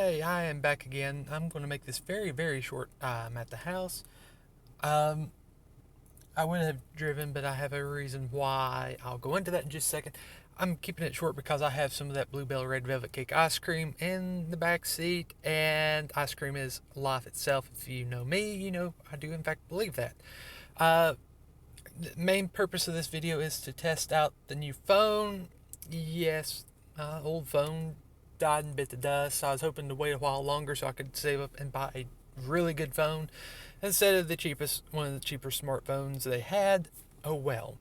Hey, I am back again. I'm going to make this very, very short. I'm at the house. Um, I would have driven, but I have a reason why. I'll go into that in just a second. I'm keeping it short because I have some of that Bluebell Red Velvet Cake ice cream in the back seat, and ice cream is life itself. If you know me, you know I do in fact believe that. Uh, the main purpose of this video is to test out the new phone. Yes, old phone died and bit the dust. I was hoping to wait a while longer so I could save up and buy a really good phone instead of one of the cheaper smartphones they had. Oh well,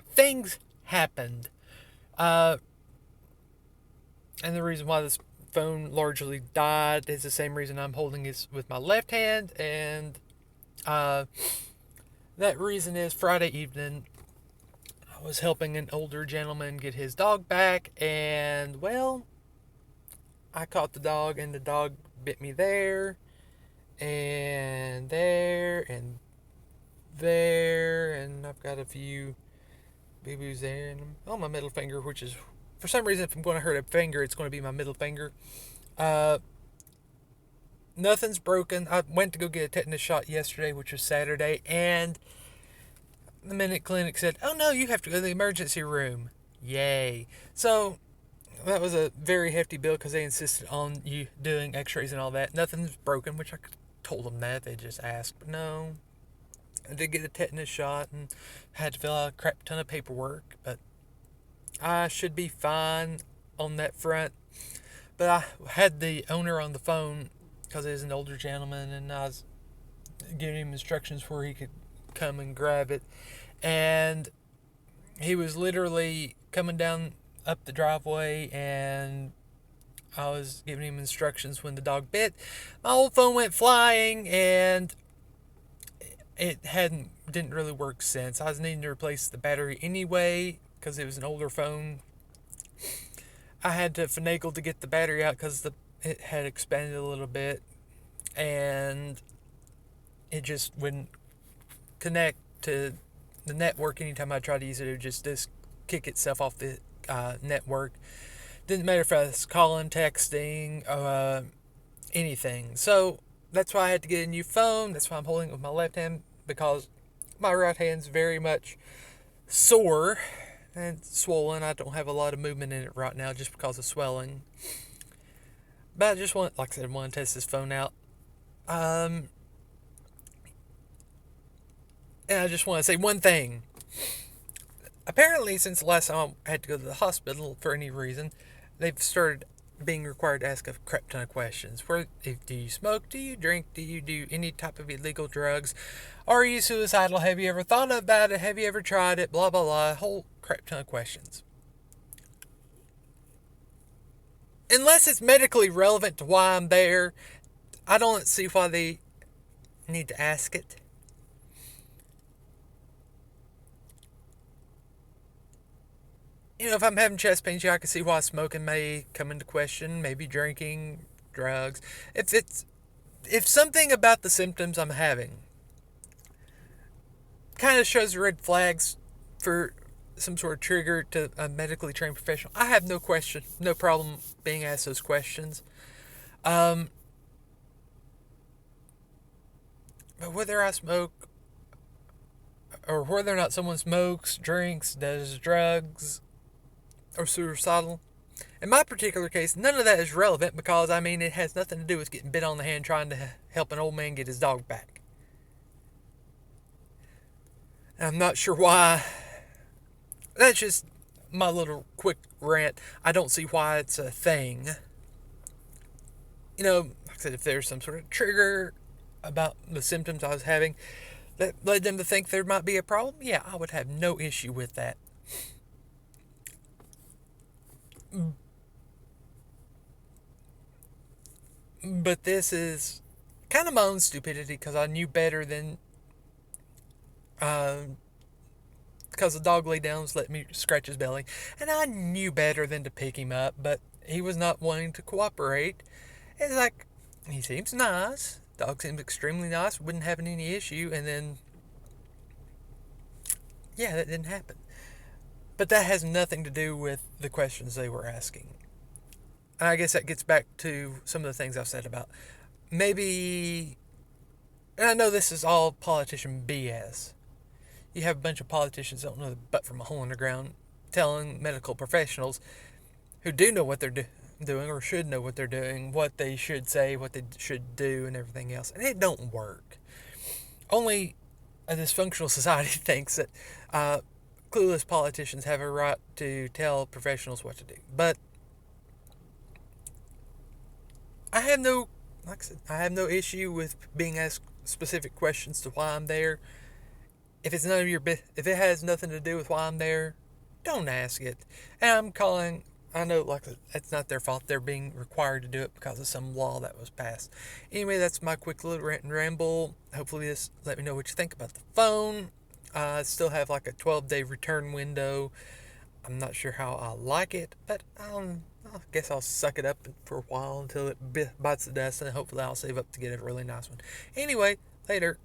things happened, uh, and the reason why this phone largely died is the same reason I'm holding it with my left hand, and uh, that reason is Friday evening I was helping an older gentleman get his dog back, and well, I caught the dog, and the dog bit me there, and there, and there, and I've got a few boo boos there, and on my middle finger, which is, for some reason, if I'm going to hurt a finger, it's going to be my middle finger. Uh, Nothing's broken. I went to go get a tetanus shot yesterday, which was Saturday, and the minute clinic said, "Oh no, you have to go to the emergency room." Yay! So that was a very hefty bill because they insisted on you doing x-rays and all that. Nothing's broken, which I told them that. They just asked. But no, I did get a tetanus shot and had to fill out a crap ton of paperwork. But I should be fine on that front. But I had the owner on the phone because he's an older gentleman, and I was giving him instructions where he could come and grab it. And he was literally coming down up the driveway, and I was giving him instructions when the dog bit. My old phone went flying, and it didn't really work since. I was needing to replace the battery anyway because it was an older phone. I had to finagle to get the battery out because it had expanded a little bit, and it just wouldn't connect to the network. Anytime I tried to use it, it would just kick itself off the network. Didn't matter if I was calling, texting, anything. So that's why I had to get a new phone. That's why I'm holding it with my left hand, because my right hand's very much sore and swollen. I don't have a lot of movement in it right now just because of swelling. But I just want, like I said, I want to test this phone out. And I just want to say one thing. Apparently, since the last time I had to go to the hospital for any reason, they've started being required to ask a crap ton of questions. Do you smoke? Do you drink? Do you do any type of illegal drugs? Are you suicidal? Have you ever thought about it? Have you ever tried it? Blah, blah, blah. A whole crap ton of questions. Unless it's medically relevant to why I'm there, I don't see why they need to ask it. If I'm having chest pains, yeah, I can see why smoking may come into question, maybe drinking, drugs. If something about the symptoms I'm having kind of shows red flags for some sort of trigger to a medically trained professional, I have no problem being asked those questions. But whether I smoke or whether or not someone smokes, drinks, does drugs, or suicidal, in my particular case, none of that is relevant because, it has nothing to do with getting bit on the hand trying to help an old man get his dog back. I'm not sure why. That's just my little quick rant. I don't see why it's a thing. Like I said, if there's some sort of trigger about the symptoms I was having that led them to think there might be a problem, yeah, I would have no issue with that. But this is kind of my own stupidity because I knew better than. Because the dog laid down and let me scratch his belly, and I knew better than to pick him up, but he was not wanting to cooperate. It's like, he seems nice. Dog seems extremely nice. Wouldn't have any issue, and then, yeah, that didn't happen. But that has nothing to do with the questions they were asking. And I guess that gets back to some of the things I've said about maybe, and I know this is all politician BS. You have a bunch of politicians that don't know the butt from a hole in the ground telling medical professionals who do know what they're doing or should know what they're doing, what they should say, what they should do, and everything else. And it don't work. Only a dysfunctional society thinks that clueless politicians have a right to tell professionals what to do. But I have no, like I said, I have no issue with being asked specific questions to why I'm there. If it's none of your if it has nothing to do with why I'm there, don't ask it. And I'm calling. I know, like, it's not their fault. They're being required to do it because of some law that was passed. Anyway, that's my quick little rant and ramble. Hopefully, this let me know what you think about the phone. I still have like a 12-day return window. I'm not sure how I like it, but I guess I'll suck it up for a while until it bites the dust, and hopefully I'll save up to get a really nice one. Anyway, later.